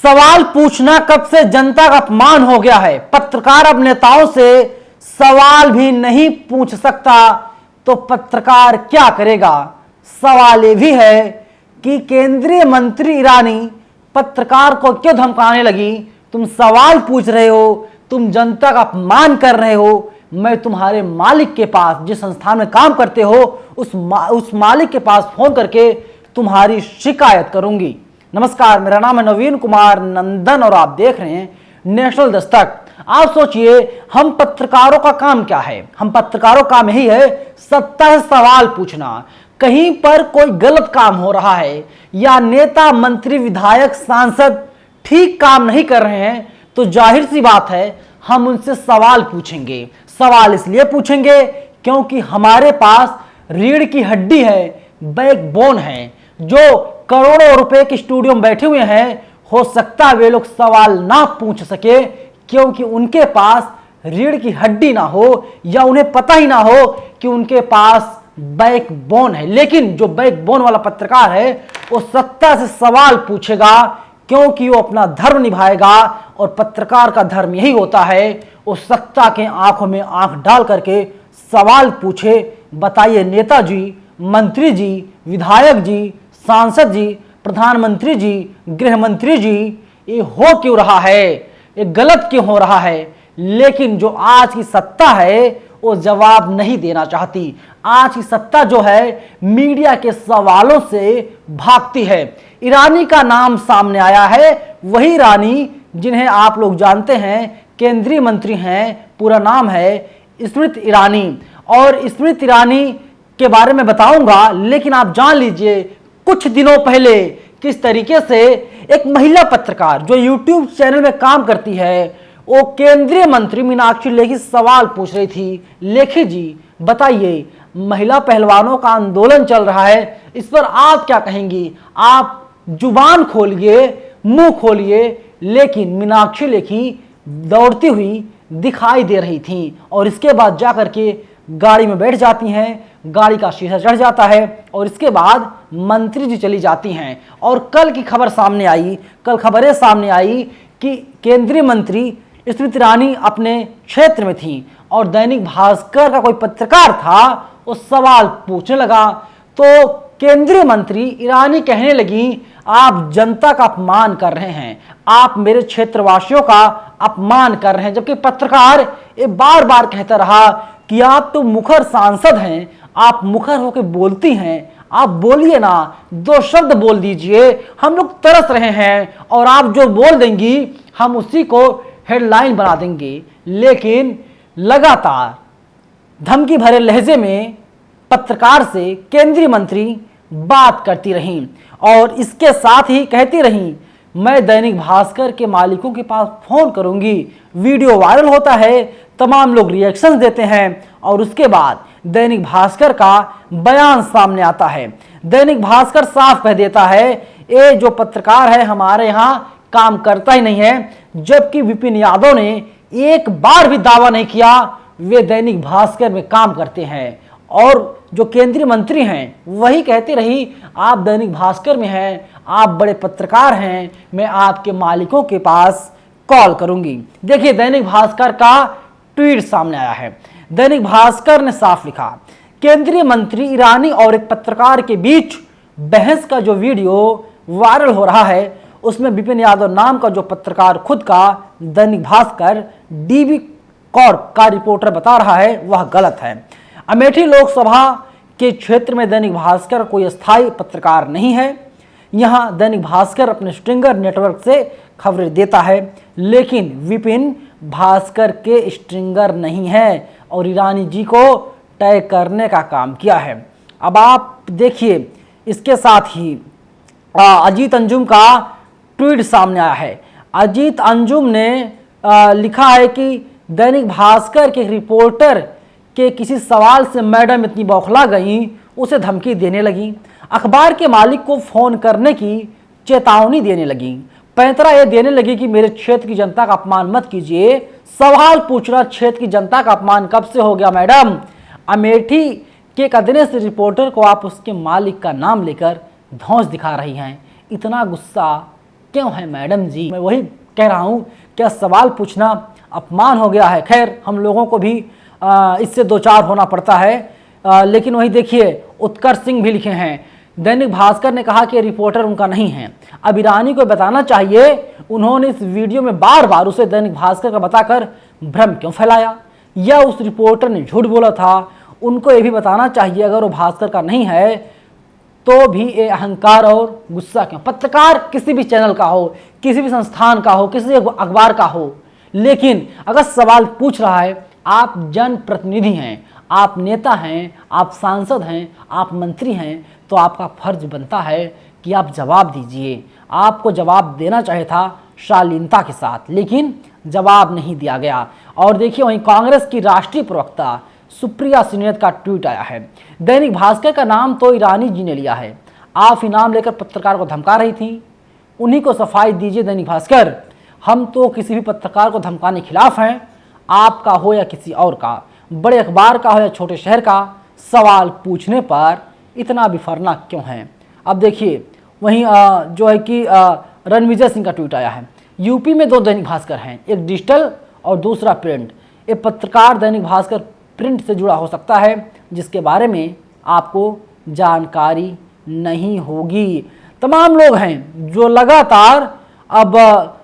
सवाल पूछना कब से जनता का अपमान हो गया है। पत्रकार अब नेताओं से सवाल भी नहीं पूछ सकता तो पत्रकार क्या करेगा। सवाल ये भी है कि केंद्रीय मंत्री ईरानी पत्रकार को क्यों धमकाने लगी। तुम सवाल पूछ रहे हो, तुम जनता का अपमान कर रहे हो, मैं तुम्हारे मालिक के पास, जिस संस्थान में काम करते हो उस मालिक के पास फोन करके तुम्हारी शिकायत करूंगी। नमस्कार, मेरा नाम है नवीन कुमार नंदन और आप देख रहे हैं नेशनल दस्तक। आप सोचिए, हम पत्रकारों का काम क्या है। हम पत्रकारों का काम यही है सत्ता से सवाल पूछना। कहीं पर कोई गलत काम हो रहा है या नेता मंत्री विधायक सांसद ठीक काम नहीं कर रहे हैं तो जाहिर सी बात है हम उनसे सवाल पूछेंगे। सवाल इसलिए पूछेंगे क्योंकि हमारे पास रीढ़ की हड्डी है, बैकबोन है। जो करोड़ों रुपए के स्टूडियो में बैठे हुए हैं, हो सकता है वे लोग सवाल ना पूछ सके क्योंकि उनके पास रीढ़ की हड्डी ना हो या उन्हें पता ही ना हो कि उनके पास बैकबोन है। लेकिन जो बैकबोन वाला पत्रकार है वो सत्ता से सवाल पूछेगा क्योंकि वो अपना धर्म निभाएगा और पत्रकार का धर्म यही होता है वो सत्ता के आंखों में आंख डाल करके सवाल पूछे। बताइए नेताजी, मंत्री जी, विधायक जी, सांसद जी, प्रधानमंत्री जी, गृह मंत्री जी, ये हो क्यों रहा है, ये गलत क्यों हो रहा है। लेकिन जो आज की सत्ता है वो जवाब नहीं देना चाहती। आज की सत्ता जो है मीडिया के सवालों से भागती है। ईरानी का नाम सामने आया है, वही ईरानी जिन्हें आप लोग जानते हैं केंद्रीय मंत्री हैं, पूरा नाम है स्मृति ईरानी। और स्मृति ईरानी के बारे में बताऊंगा, लेकिन आप जान लीजिए कुछ दिनों पहले किस तरीके से एक महिला पत्रकार जो यूट्यूब चैनल में काम करती है वो केंद्रीय मंत्री मीनाक्षी लेखी सवाल पूछ रही थी। लेखी जी बताइए, महिला पहलवानों का आंदोलन चल रहा है, इस पर आप क्या कहेंगी। आप जुबान खोलिए, मुंह खोलिए, लेकिन मीनाक्षी लेखी दौड़ती हुई दिखाई दे रही थी और इसके बाद जाकर के गाड़ी में बैठ जाती हैं, गाड़ी का शीशा चढ़ जाता है और इसके बाद मंत्री जी चली जाती हैं। और कल की खबर सामने आई, कल खबरें सामने आई कि केंद्रीय मंत्री स्मृति ईरानी अपने क्षेत्र में थी और दैनिक भास्कर का कोई पत्रकार था वो सवाल पूछने लगा तो केंद्रीय मंत्री ईरानी कहने लगी आप जनता का अपमान कर रहे हैं, आप मेरे क्षेत्रवासियों का अपमान कर रहे हैं। जबकि पत्रकार ये बार बार कहता रहा कि आप तो मुखर सांसद हैं, आप मुखर होकर बोलती हैं, आप बोलिए ना, दो शब्द बोल दीजिए, हम लोग तरस रहे हैं और आप जो बोल देंगी हम उसी को हेडलाइन बना देंगे। लेकिन लगातार धमकी भरे लहजे में पत्रकार से केंद्रीय मंत्री बात करती रहीं और इसके साथ ही कहती रहीं मैं दैनिक भास्कर के मालिकों के पास फोन करूंगी। वीडियो वायरल होता है, तमाम लोग रिएक्शन देते हैं और उसके बाद दैनिक भास्कर का बयान सामने आता है। दैनिक भास्कर साफ कह देता है ये जो पत्रकार है हमारे यहाँ काम करता ही नहीं है। जबकि विपिन यादव ने एक बार भी दावा नहीं किया वे दैनिक भास्कर में काम करते हैं। और जो केंद्रीय मंत्री हैं वही कहती रही आप दैनिक भास्कर में हैं, आप बड़े पत्रकार हैं, मैं आपके मालिकों के पास कॉल करूंगी। देखिए दैनिक भास्कर का ट्वीट सामने आया है। दैनिक भास्कर ने साफ लिखा केंद्रीय मंत्री ईरानी और एक पत्रकार के बीच बहस का जो वीडियो वायरल हो रहा है उसमें विपिन यादव नाम का जो पत्रकार खुद का दैनिक भास्कर डीबी कॉर्प का रिपोर्टर बता रहा है वह गलत है। अमेठी लोकसभा के क्षेत्र में दैनिक भास्कर कोई स्थायी पत्रकार नहीं है। यहां दैनिक भास्कर अपने स्ट्रिंगर नेटवर्क से खबरें देता है, लेकिन विपिन भास्कर के स्ट्रिंगर नहीं है और ईरानी जी को तय करने का काम किया है। अब आप देखिए, इसके साथ ही अजीत अंजुम का ट्वीट सामने आया है। अजीत अंजुम ने लिखा है कि दैनिक भास्कर के रिपोर्टर के किसी सवाल से मैडम इतनी बौखला गई, उसे धमकी देने लगी, अखबार के मालिक को फोन करने की चेतावनी देने लगी, पैंतरा ये देने लगी कि मेरे क्षेत्र की जनता का अपमान मत कीजिए। सवाल पूछना क्षेत्र की जनता का अपमान कब से हो गया मैडम। अमेठी के कदने से रिपोर्टर को आप उसके मालिक का नाम लेकर धौंस दिखा रही हैं, इतना गुस्सा क्यों है मैडम जी? मैं वही कह रहा हूँ, क्या सवाल पूछना अपमान हो गया है? खैर, हम लोगों को भी इससे दो चार होना पड़ता है। लेकिन वही देखिए, उत्कर्ष सिंह भी लिखे हैं, दैनिक भास्कर ने कहा कि रिपोर्टर उनका नहीं है। अब ईरानी को बताना चाहिए, उन्होंने इस वीडियो में बार बार उसे दैनिक भास्कर का बताकर भ्रम क्यों फैलाया, या उस रिपोर्टर ने झूठ बोला था। उनको ये भी बताना चाहिए, अगर वो भास्कर का नहीं है तो भी ये अहंकार और गुस्सा क्यों? पत्रकार किसी भी चैनल का हो, किसी भी संस्थान का हो, किसी अखबार का हो, लेकिन अगर सवाल पूछ रहा है, आप जनप्रतिनिधि हैं, आप नेता हैं, आप सांसद हैं, आप मंत्री हैं, तो आपका फर्ज बनता है कि आप जवाब दीजिए। आपको जवाब देना चाहिए था शालीनता के साथ, लेकिन जवाब नहीं दिया गया। और देखिए, वहीं कांग्रेस की राष्ट्रीय प्रवक्ता सुप्रिया सुनीत का ट्वीट आया है। दैनिक भास्कर का नाम तो ईरानी जी ने लिया है, आप इनाम लेकर पत्रकार को धमका रही थी, उन्हीं को सफाई दीजिए दैनिक भास्कर। हम तो किसी भी पत्रकार को धमकाने के खिलाफ हैं, आपका हो या किसी और का, बड़े अखबार का हो या छोटे शहर का, सवाल पूछने पर इतना बिफरना क्यों है? अब देखिए, वहीं जो है कि रणविजय सिंह का ट्वीट आया है। यूपी में दो दैनिक भास्कर हैं, एक डिजिटल और दूसरा प्रिंट। एक पत्रकार दैनिक भास्कर प्रिंट से जुड़ा हो सकता है, जिसके बारे में आपको जानकारी नहीं होगी। तमाम लोग हैं जो लगातार अब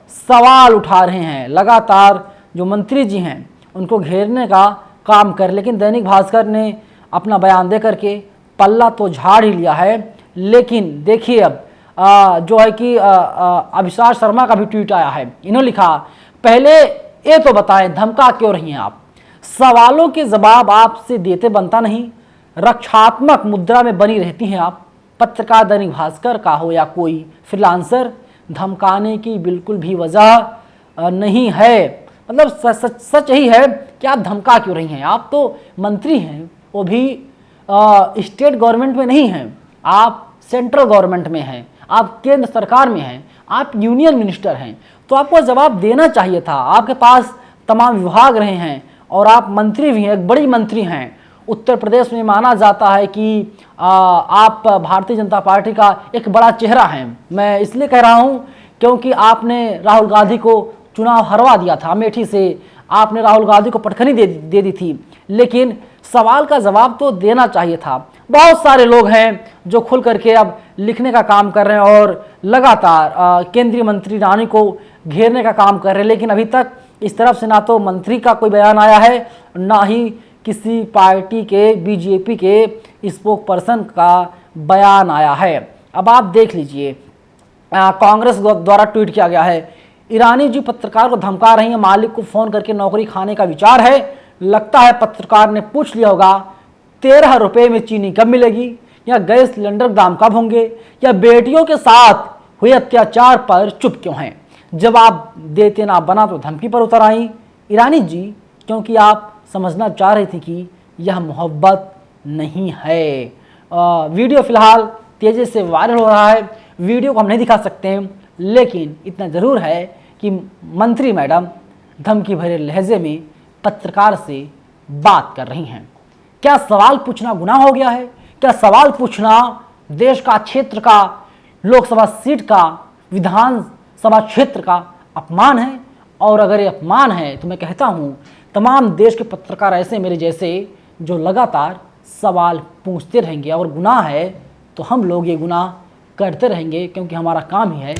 सवाल उठा रहे हैं, लगातार जो मंत्री जी हैं उनको घेरने का काम कर, लेकिन दैनिक भास्कर ने अपना बयान दे करके पल्ला तो झाड़ ही लिया है। लेकिन देखिए, अब जो है कि अभिषेक शर्मा का भी ट्वीट आया है। इन्होंने लिखा, पहले ये तो बताएं धमका क्यों रही हैं आप? सवालों के जवाब आपसे देते बनता नहीं, रक्षात्मक मुद्रा में बनी रहती हैं आप। पत्रकार दैनिक भास्कर का हो या कोई फ्रीलांसर, धमकाने की बिल्कुल भी वजह नहीं है। मतलब सच ही है कि आप धमका क्यों रही हैं? आप तो मंत्री हैं, वो भी स्टेट गवर्नमेंट में नहीं हैं, आप सेंट्रल गवर्नमेंट में हैं, आप केंद्र सरकार में हैं, आप यूनियन मिनिस्टर हैं, तो आपको जवाब देना चाहिए था। आपके पास तमाम विभाग रहे हैं और आप मंत्री भी हैं, एक बड़ी मंत्री हैं। उत्तर प्रदेश में माना जाता है कि आप भारतीय जनता पार्टी का एक बड़ा चेहरा हैं। मैं इसलिए कह रहा हूं क्योंकि आपने राहुल गांधी को चुनाव हरवा दिया था अमेठी से, आपने राहुल गांधी को पटखनी दे दी थी, लेकिन सवाल का जवाब तो देना चाहिए था। बहुत सारे लोग हैं जो खुल करके अब लिखने का काम कर रहे हैं और लगातार केंद्रीय मंत्री ईरानी को घेरने का काम कर रहे हैं, लेकिन अभी तक इस तरफ से ना तो मंत्री का कोई बयान आया है, ना ही किसी पार्टी के बीजेपी के स्पोक पर्सन का बयान आया है। अब आप देख लीजिए, कांग्रेस द्वारा ट्वीट किया गया है, ईरानी जी पत्रकार को धमका रही हैं, मालिक को फोन करके नौकरी खाने का विचार है। लगता है पत्रकार ने पूछ लिया होगा 13 रुपए में चीनी कब मिलेगी, या गैस सिलेंडर दाम कब होंगे, या बेटियों के साथ हुए अत्याचार पर चुप क्यों हैं? जवाब देते ना बना तो धमकी पर उतर आई ईरानी जी, क्योंकि आप समझना चाह रही थी कि यह मोहब्बत नहीं है। वीडियो फिलहाल तेजी से वायरल हो रहा है, वीडियो को हम नहीं दिखा सकते हैं, लेकिन इतना ज़रूर है कि मंत्री मैडम धमकी भरे लहजे में पत्रकार से बात कर रही हैं। क्या सवाल पूछना गुनाह हो गया है? क्या सवाल पूछना देश का, क्षेत्र का, लोकसभा सीट का, विधानसभा क्षेत्र का अपमान है? और अगर ये अपमान है तो मैं कहता हूँ तमाम देश के पत्रकार ऐसे मेरे जैसे जो लगातार सवाल पूछते रहेंगे, और गुनाह है तो हम लोग ये गुनाह करते रहेंगे, क्योंकि हमारा काम ही है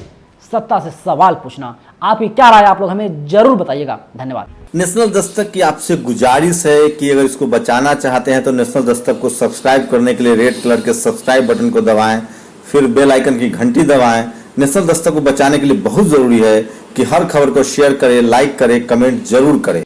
सत्ता से सवाल पूछना। आपकी क्या राय, आप लोग हमें जरूर बताइएगा। धन्यवाद। नेशनल दस्तक की आपसे गुजारिश है कि अगर इसको बचाना चाहते हैं तो नेशनल दस्तक को सब्सक्राइब करने के लिए रेड कलर के सब्सक्राइब बटन को दबाएं, फिर बेल आइकन की घंटी दबाएं। नेशनल दस्तक को बचाने के लिए बहुत जरूरी है कि हर खबर को शेयर करें, लाइक करें, कमेंट जरूर करें।